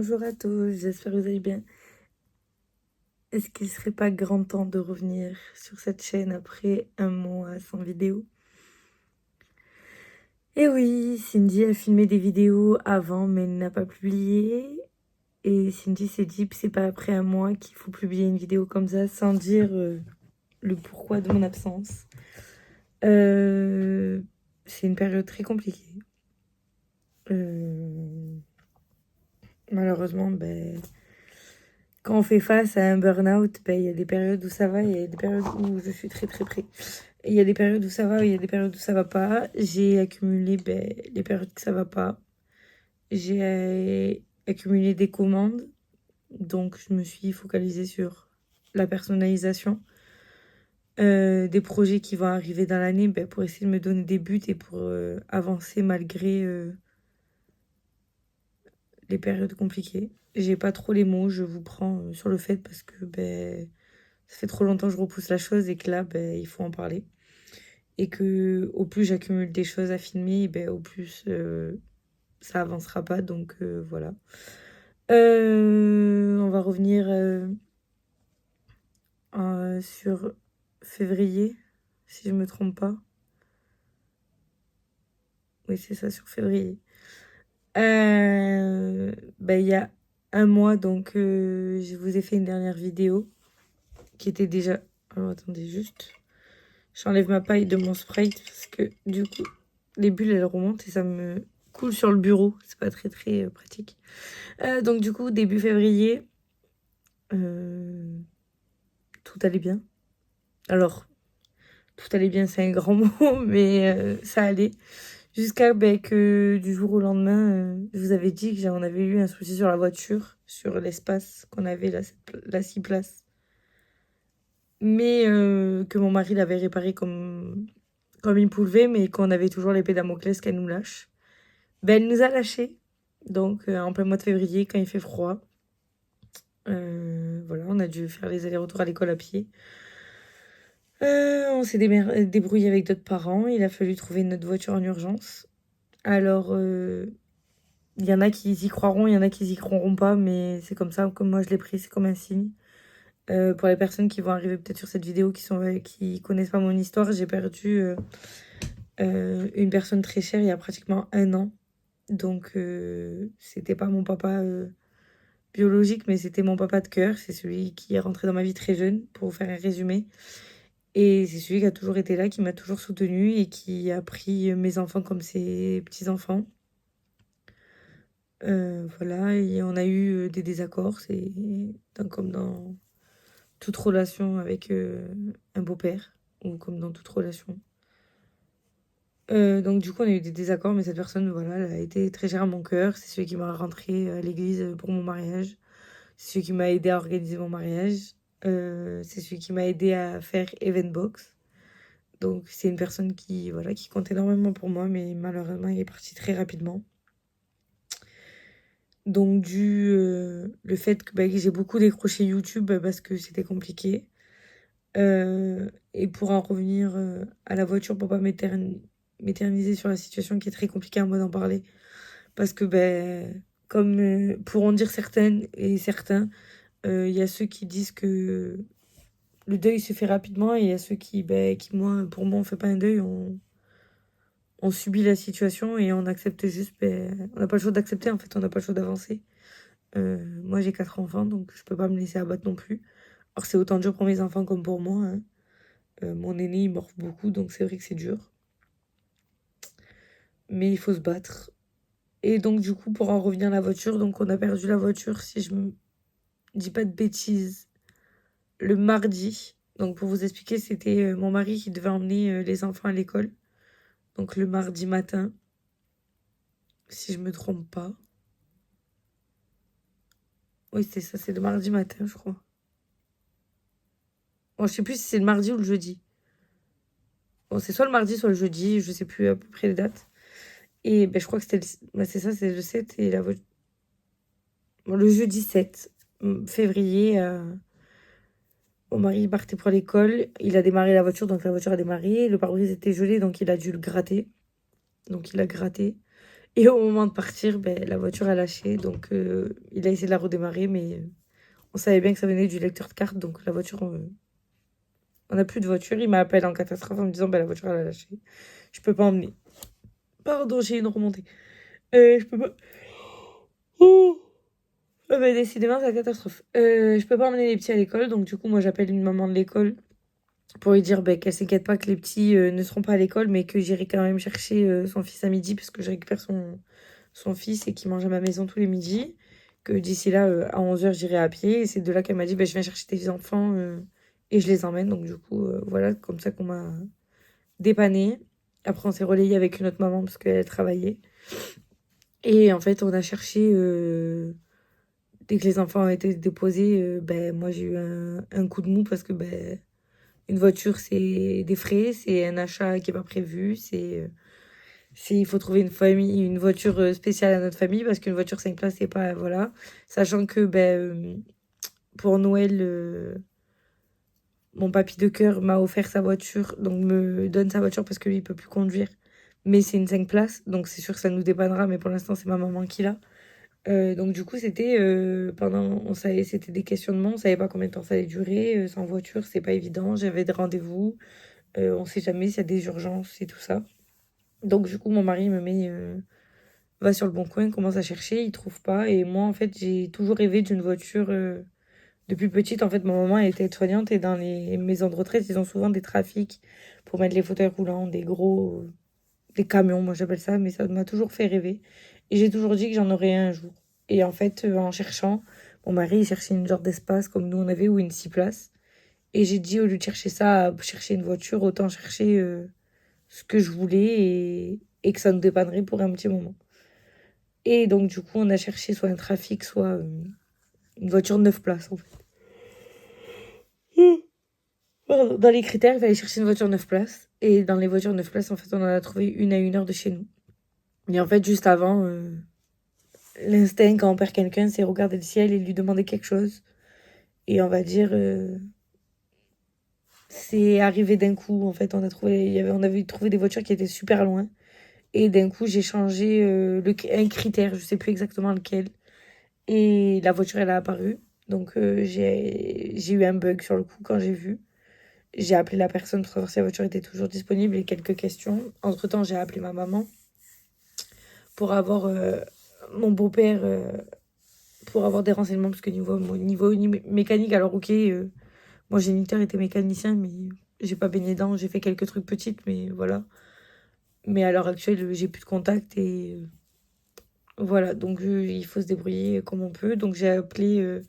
Bonjour à tous, j'espère que vous allez bien. Est-ce qu'il serait pas grand temps de revenir sur cette chaîne après un mois sans vidéo? Eh oui, Cindy a filmé des vidéos avant mais elle n'a pas publié. Et Cindy s'est dit que c'est pas après un mois qu'il faut publier une vidéo comme ça sans dire le pourquoi de mon absence. C'est une période très compliquée. Malheureusement, quand on fait face à un burn-out, il y a des périodes où ça va et il y a des périodes où je suis très très près. Et il y a des périodes où ça va et il y a des périodes où ça va pas. J'ai accumulé les périodes que ça va pas. J'ai accumulé des commandes. Donc je me suis focalisée sur la personnalisation. Des projets qui vont arriver dans l'année pour essayer de me donner des buts et pour avancer malgré les périodes compliquées. J'ai pas trop les mots, je vous prends sur le fait parce que ça fait trop longtemps que je repousse la chose et que là, il faut en parler. Et que au plus j'accumule des choses à filmer, au plus ça avancera pas. Donc voilà. On va revenir sur février, si je me trompe pas. Oui, c'est ça, sur février. Il y a un mois, donc je vous ai fait une dernière vidéo qui était déjà... Alors attendez juste. J'enlève ma paille de mon Sprite parce que du coup, les bulles, elles remontent et ça me coule sur le bureau. C'est pas très très pratique. Donc du coup, début février, tout allait bien. Alors, tout allait bien, c'est un grand mot, mais ça allait. Jusqu'à que du jour au lendemain, je vous avais dit que on avait eu un souci sur la voiture, sur l'espace qu'on avait, la 6 places. Mais que mon mari l'avait réparé comme il pouvait, mais qu'on avait toujours l'épée Damoclès qu'elle nous lâche. Elle nous a lâchés. Donc, en plein mois de février, quand il fait froid. Voilà, on a dû faire les allers-retours à l'école à pied. On s'est débrouillé avec d'autres parents. Il a fallu trouver notre voiture en urgence. Alors, il y en a qui y croiront, il y en a qui y croiront pas, mais c'est comme ça, comme moi je l'ai pris, c'est comme un signe. Pour les personnes qui vont arriver peut-être sur cette vidéo, qui connaissent pas mon histoire, j'ai perdu une personne très chère il y a pratiquement un an. Donc, c'était pas mon papa biologique, mais c'était mon papa de cœur. C'est celui qui est rentré dans ma vie très jeune, pour vous faire un résumé. Et c'est celui qui a toujours été là, qui m'a toujours soutenue et qui a pris mes enfants comme ses petits-enfants. Voilà, et on a eu des désaccords, c'est comme dans toute relation avec un beau-père, ou comme dans toute relation. Donc du coup, on a eu des désaccords, mais cette personne, voilà, elle a été très chère à mon cœur. C'est celui qui m'a rentré à l'église pour mon mariage. C'est celui qui m'a aidé à organiser mon mariage. C'est celui qui m'a aidé à faire Eventbox. Donc c'est une personne qui, voilà, qui compte énormément pour moi, mais malheureusement, il est parti très rapidement. Donc le fait que j'ai beaucoup décroché YouTube parce que c'était compliqué. Et pour en revenir à la voiture, pour pas m'éterniser sur la situation qui est très compliquée à moi d'en parler. Parce que comme pourront dire certaines et certains, il y a ceux qui disent que le deuil se fait rapidement et il y a ceux qui pour moi, on fait pas un deuil, on subit la situation et on accepte juste, on n'a pas le choix d'accepter en fait, on n'a pas le choix d'avancer. Moi j'ai 4 enfants donc je peux pas me laisser abattre non plus. Alors c'est autant dur pour mes enfants comme pour moi, hein. Mon aîné il morfle beaucoup donc c'est vrai que c'est dur. Mais il faut se battre. Et donc du coup pour en revenir à la voiture, donc on a perdu la voiture si je me dis pas de bêtises le mardi. Donc pour vous expliquer, c'était mon mari qui devait emmener les enfants à l'école. Donc le mardi matin, si je me trompe pas. Oui, c'est ça, c'est le mardi matin, je crois. Bon, je sais plus si c'est le mardi ou le jeudi. Bon, c'est soit le mardi, soit le jeudi, je sais plus à peu près les dates. Et je crois que c'était c'est ça, c'est le 7 et la voiture. Bon, le jeudi 7 février, mon mari partait pour l'école. Il a démarré la voiture, donc la voiture a démarré. Le pare-brise était gelé, donc il a dû le gratter. Donc il a gratté. Et au moment de partir, la voiture a lâché. Donc, il a essayé de la redémarrer, mais on savait bien que ça venait du lecteur de carte. Donc, la voiture, on n'a plus de voiture. Il m'a appelé en catastrophe en me disant, la voiture, elle a lâché. Je peux pas emmener. Pardon, j'ai une remontée. Je peux pas. Oh. Décidément, c'est la catastrophe. Je peux pas emmener les petits à l'école. Donc, du coup, moi, j'appelle une maman de l'école pour lui dire qu'elle s'inquiète pas que les petits ne seront pas à l'école, mais que j'irai quand même chercher son fils à midi, parce que je récupère son fils et qui mange à ma maison tous les midis. Que d'ici là, à 11h, j'irai à pied. Et c'est de là qu'elle m'a dit, je viens chercher tes enfants et je les emmène. Donc du coup, voilà, comme ça qu'on m'a dépanné. Après, on s'est relayé avec une autre maman parce qu'elle travaillait. Et en fait, on a cherché, dès que les enfants ont été déposés, moi j'ai eu un coup de mou parce que une voiture, c'est des frais, c'est un achat qui n'est pas prévu, il faut trouver une voiture spéciale à notre famille parce qu'une voiture 5 places, c'est pas, voilà. Sachant que, pour Noël, mon papy de cœur m'a offert sa voiture, donc me donne sa voiture parce que lui, il peut plus conduire. Mais c'est une 5 places, donc c'est sûr que ça nous dépannera, mais pour l'instant, c'est ma maman qui l'a. Donc du coup, c'était c'était des questionnements, on savait pas combien de temps ça allait durer, sans voiture, c'est pas évident, j'avais des rendez-vous, on sait jamais s'il y a des urgences et tout ça. Donc du coup, mon mari me met va sur le bon coin, commence à chercher, il trouve pas. Et moi, en fait, j'ai toujours rêvé d'une voiture depuis petite. En fait, ma maman elle était aide-soignante et dans les maisons de retraite, ils ont souvent des trafics pour mettre les fauteuils roulants, des camions, moi j'appelle ça, mais ça m'a toujours fait rêver. Et j'ai toujours dit que j'en aurais un jour. Et en fait, en cherchant, mon mari, il cherchait une genre d'espace comme nous on avait ou une 6 places. Et j'ai dit, au lieu de chercher ça, chercher une voiture, autant chercher ce que je voulais et que ça nous dépannerait pour un petit moment. Et donc, du coup, on a cherché soit un trafic, soit une voiture 9 places, en fait. Pardon. Dans les critères, il fallait chercher une voiture 9 places. Et dans les voitures 9 places, en fait, on en a trouvé une à 1 heure de chez nous. Et en fait, juste avant, l'instinct, quand on perd quelqu'un, c'est regarder le ciel et lui demander quelque chose. Et on va dire, c'est arrivé d'un coup. En fait, on avait trouvé des voitures qui étaient super loin. Et d'un coup, j'ai changé un critère, je sais plus exactement lequel. Et la voiture, elle a apparu. Donc, j'ai eu un bug sur le coup quand j'ai vu. J'ai appelé la personne pour savoir si la voiture était toujours disponible et quelques questions. Entre-temps, j'ai appelé ma maman pour avoir mon beau-père, pour avoir des renseignements, parce que niveau mécanique, alors ok, mon géniteur était mécanicien, mais j'ai pas baigné dedans, j'ai fait quelques trucs petites, mais voilà. Mais à l'heure actuelle, j'ai plus de contact et voilà, donc il faut se débrouiller comme on peut. Donc j'ai appelé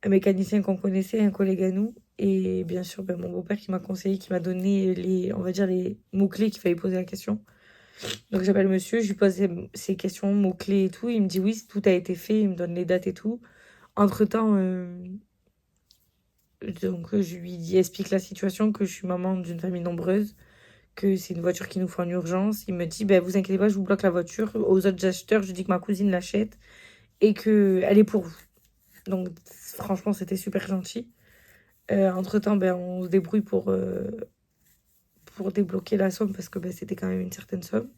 un mécanicien qu'on connaissait, un collègue à nous, et bien sûr mon beau-père qui m'a conseillé, qui m'a donné on va dire les mots-clés qu'il fallait poser la question. Donc j'appelle monsieur, je lui pose ces questions, mots-clés et tout, il me dit oui, tout a été fait, il me donne les dates et tout. Entre-temps, je lui explique la situation, que je suis maman d'une famille nombreuse, que c'est une voiture qu'il nous faut en urgence. Il me dit, vous inquiétez pas, je vous bloque la voiture. Aux autres acheteurs, je dis que ma cousine l'achète et qu'elle est pour vous. Donc, franchement, c'était super gentil. Entre-temps, on se débrouille pour débloquer la somme parce que c'était quand même une certaine somme.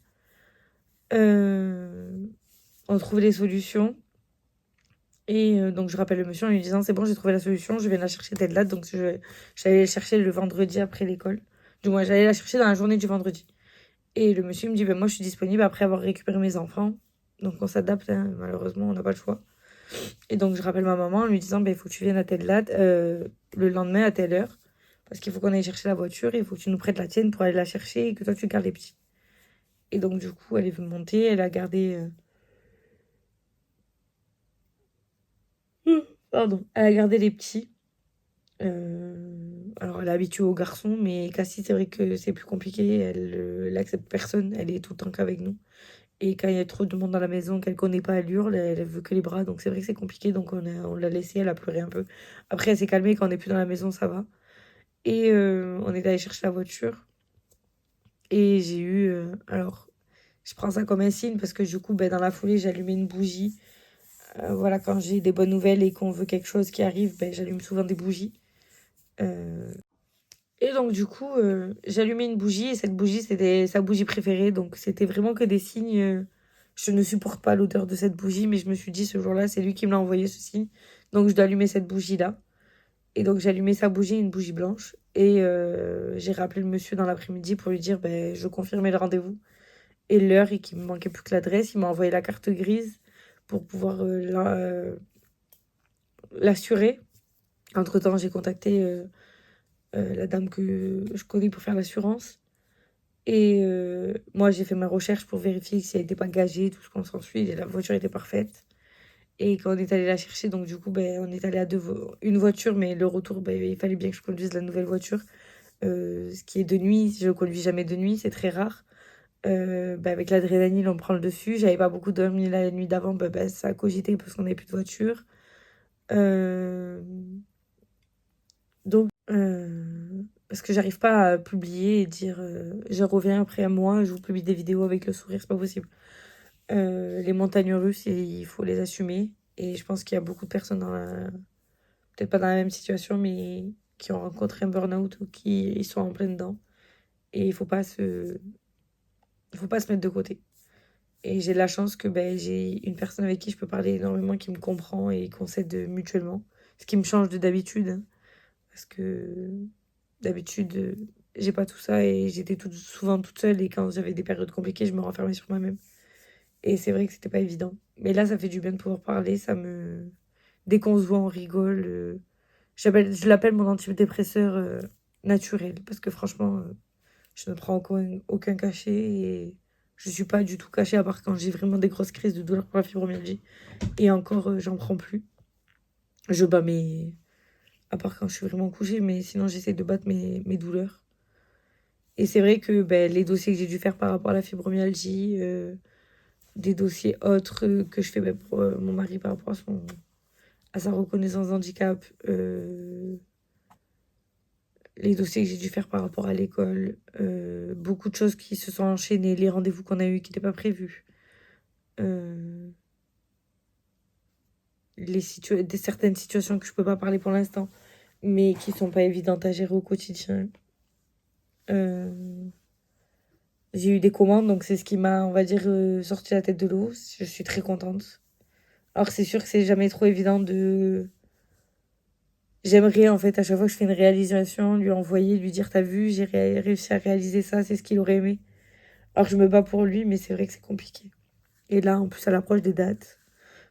On trouve les solutions. Et donc, je rappelle le monsieur en lui disant, c'est bon, j'ai trouvé la solution, je viens la chercher telle date. Donc, j'allais la chercher le vendredi après l'école. Du moins, j'allais la chercher dans la journée du vendredi. Et le monsieur me dit, moi, je suis disponible après avoir récupéré mes enfants. Donc, on s'adapte, hein. Malheureusement, on n'a pas le choix. Et donc, je rappelle ma maman en lui disant, il faut que tu viennes à telle date, le lendemain à telle heure. Parce qu'il faut qu'on aille chercher la voiture et il faut que tu nous prêtes la tienne pour aller la chercher et que toi, tu gardes les petits. Et donc, du coup, elle est venue monter, elle a gardé... Pardon. Elle a gardé les petits. Alors, elle est habituée aux garçons, mais Cassie, c'est vrai que c'est plus compliqué. Elle accepte personne. Elle est tout le temps qu'avec nous. Et quand il y a trop de monde dans la maison qu'elle connaît pas, elle hurle. Elle veut que les bras. Donc, c'est vrai que c'est compliqué. Donc, on l'a laissée. Elle a pleuré un peu. Après, elle s'est calmée. Quand on n'est plus dans la maison, ça va. Et on est allé chercher la voiture. Et j'ai eu... alors, je prends ça comme un signe parce que du coup, dans la foulée, j'ai allumé une bougie. Voilà, quand j'ai des bonnes nouvelles et qu'on veut quelque chose qui arrive, j'allume souvent des bougies. Et donc, du coup, j'allumais une bougie et cette bougie, c'était sa bougie préférée. Donc, c'était vraiment que des signes Je ne supporte pas l'odeur de cette bougie, mais je me suis dit ce jour-là, c'est lui qui me l'a envoyé ceci. Donc je dois allumer cette bougie-là. Et donc j'ai allumé sa bougie, une bougie blanche. Et j'ai rappelé le monsieur dans l'après-midi pour lui dire ben, je confirmais le rendez-vous et l'heure et qu'il me manquait plus que l'adresse. Il m'a envoyé la carte grise pour pouvoir l'assurer. Entre-temps, j'ai contacté la dame que je connais pour faire l'assurance. Et moi, j'ai fait ma recherche pour vérifier si elle n'était pas gagée, tout ce qu'on s'ensuit. Et la voiture était parfaite. Et quand on est allé la chercher, donc du coup, ben, on est allé à une voiture, mais le retour, ben, il fallait bien que je conduise la nouvelle voiture. Ce qui est de nuit, je ne conduis jamais de nuit, c'est très rare. Ben, avec l'adrénaline, on prend le dessus. J'avais pas beaucoup dormi la nuit d'avant, ben, ça a cogité parce qu'on n'avait plus de voiture. Euh, parce que j'arrive pas à publier et dire je reviens après un mois, je vous publie des vidéos avec le sourire, c'est pas possible. Les montagnes russes, il faut les assumer. Et je pense qu'il y a beaucoup de personnes peut-être pas dans la même situation, mais qui ont rencontré un burn-out ou qui ils sont en plein dedans. Et il faut pas se mettre de côté. Et j'ai de la chance que ben, j'ai une personne avec qui je peux parler énormément, qui me comprend et qu'on s'aide mutuellement. Ce qui me change de d'habitude, hein, parce que d'habitude, j'ai pas tout ça et j'étais souvent toute seule. Et quand j'avais des périodes compliquées, je me renfermais sur moi-même. Et c'est vrai que c'était pas évident. Mais là, ça fait du bien de pouvoir parler. Dès qu'on se voit, on rigole. Je l'appelle mon antidépresseur naturel. Parce que franchement, je ne prends aucun cachet. Et je suis pas du tout cachée, à part quand j'ai vraiment des grosses crises de douleur pour la fibromyalgie. Et encore, j'en prends plus. Je bats mes... À part quand je suis vraiment couchée. Mais sinon, j'essaie de battre mes douleurs. Et c'est vrai que ben, les dossiers que j'ai dû faire par rapport à la fibromyalgie... des dossiers autres que je fais ben, pour mon mari par rapport à sa reconnaissance d'handicap, les dossiers que j'ai dû faire par rapport à l'école, beaucoup de choses qui se sont enchaînées, les rendez-vous qu'on a eus qui n'étaient pas prévus, euh, certaines situations que je peux pas parler pour l'instant, mais qui sont pas évidentes à gérer au quotidien. Euh, j'ai eu des commandes, donc c'est ce qui m'a, on va dire, sorti la tête de l'eau. Je suis très contente. Alors c'est sûr que c'est jamais trop évident de... J'aimerais, en fait, à chaque fois que je fais une réalisation, lui envoyer, lui dire, t'as vu, j'ai réussi à réaliser ça, c'est ce qu'il aurait aimé. Alors je me bats pour lui, mais c'est vrai que c'est compliqué. Et là, en plus, à l'approche des dates,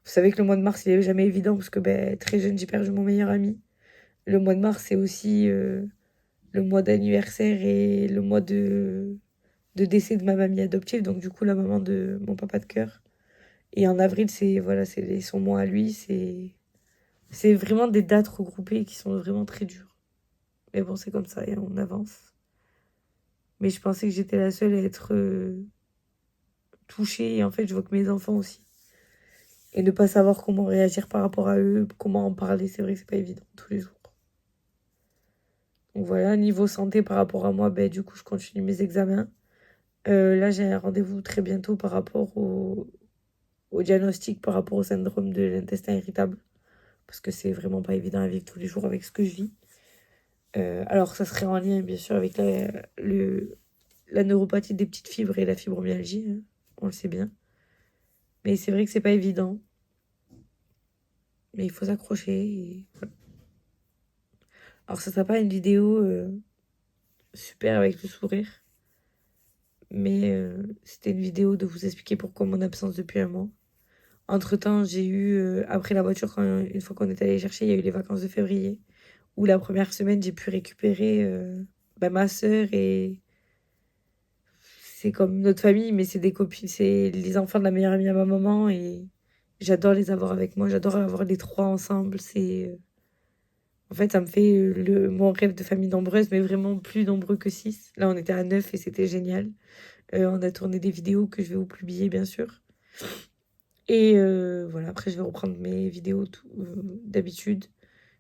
vous savez que le mois de mars, il est jamais évident parce que ben, très jeune, j'ai perdu mon meilleur ami. Le mois de mars, c'est aussi le mois d'anniversaire et le mois de décès de ma mamie adoptive, donc du coup, la maman de mon papa de cœur. Et en avril, c'est voilà, c'est son mois à lui, c'est vraiment des dates regroupées qui sont vraiment très dures. Mais bon, c'est comme ça et on avance. Mais je pensais que j'étais la seule à être touchée. Et en fait, je vois que mes enfants aussi. Et ne pas savoir comment réagir par rapport à eux, comment en parler, c'est vrai que c'est pas évident tous les jours. Donc voilà, niveau santé par rapport à moi, ben, du coup, je continue mes examens. Là, j'ai un rendez-vous très bientôt par rapport au diagnostic, par rapport au syndrome de l'intestin irritable. Parce que c'est vraiment pas évident à vivre tous les jours avec ce que je vis. Alors, ça serait en lien, bien sûr, avec la neuropathie des petites fibres et la fibromyalgie, hein, on le sait bien. Mais c'est vrai que c'est pas évident. Mais il faut s'accrocher. Voilà. Alors, ça sera pas une vidéo super avec le sourire. Mais c'était une vidéo de vous expliquer pourquoi mon absence depuis un mois. Entre-temps, j'ai eu, après la voiture, une fois qu'on est allé chercher, il y a eu les vacances de février. Où la première semaine, j'ai pu récupérer ma sœur et c'est comme notre famille, mais c'est des copines, c'est les enfants de la meilleure amie à ma maman et j'adore les avoir avec moi. J'adore avoir les trois ensemble. En fait, ça me fait mon rêve de famille nombreuse, mais vraiment plus nombreux que 6. Là, on était à 9 et c'était génial. On a tourné des vidéos que je vais vous publier, bien sûr. Et voilà, après, je vais reprendre mes vidéos d'habitude.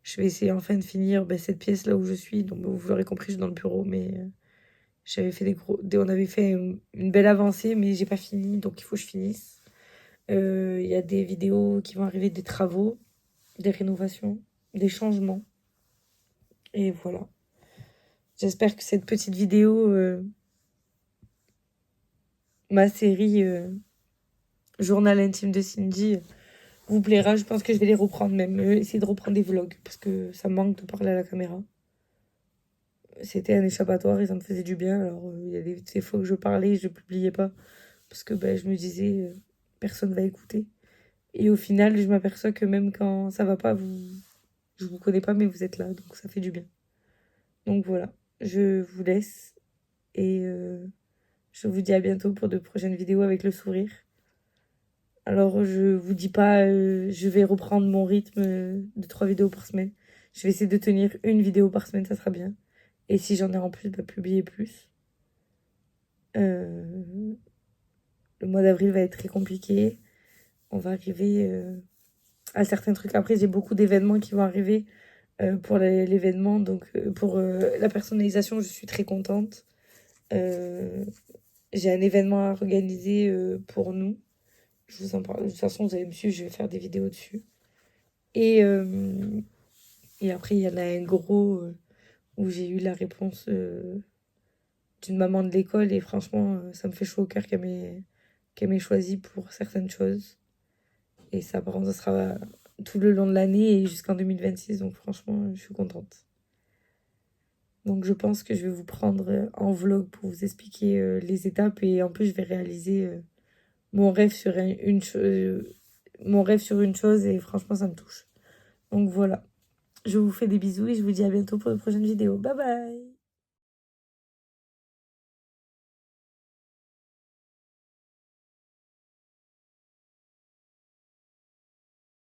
Je vais essayer enfin de finir cette pièce là où je suis. Donc, vous l'aurez compris, je suis dans le bureau, mais j'avais fait on avait fait une belle avancée, mais j'ai pas fini, donc il faut que je finisse. Il y a des vidéos qui vont arriver, des travaux, des rénovations, des changements. Et voilà. J'espère que cette petite vidéo, ma série journal intime de Cindy vous plaira. Je pense que je vais les reprendre même. Essayer de reprendre des vlogs parce que ça me manque de parler à la caméra. C'était un échappatoire et ça me faisait du bien. Alors, il y a des fois que je parlais et je ne publiais pas parce que je me disais, personne va écouter. Et au final, je m'aperçois que même quand ça va pas, je vous connais pas, mais vous êtes là, donc ça fait du bien. Donc voilà, je vous laisse et je vous dis à bientôt pour de prochaines vidéos avec le sourire. Alors, je vous dis pas, je vais reprendre mon rythme de 3 vidéos par semaine. Je vais essayer de tenir une vidéo par semaine, ça sera bien. Et si j'en ai en plus, publier plus. Le mois d'avril va être très compliqué. On va arriver à certains trucs. Après, j'ai beaucoup d'événements qui vont arriver pour l'événement. Donc, pour la personnalisation, je suis très contente. J'ai un événement à organiser pour nous. Je vous en parle. De toute façon, vous allez me suivre, je vais faire des vidéos dessus. Et après, il y en a un gros où j'ai eu la réponse d'une maman de l'école. Et franchement, ça me fait chaud au cœur qu'elle m'ait choisi pour certaines choses. Et ça, par contre, ça sera tout le long de l'année et jusqu'en 2026. Donc franchement, je suis contente. Donc je pense que je vais vous prendre en vlog pour vous expliquer les étapes. Et en plus, je vais réaliser mon rêve sur mon rêve sur une chose. Et franchement, ça me touche. Donc voilà. Je vous fais des bisous et je vous dis à bientôt pour une prochaine vidéo. Bye bye!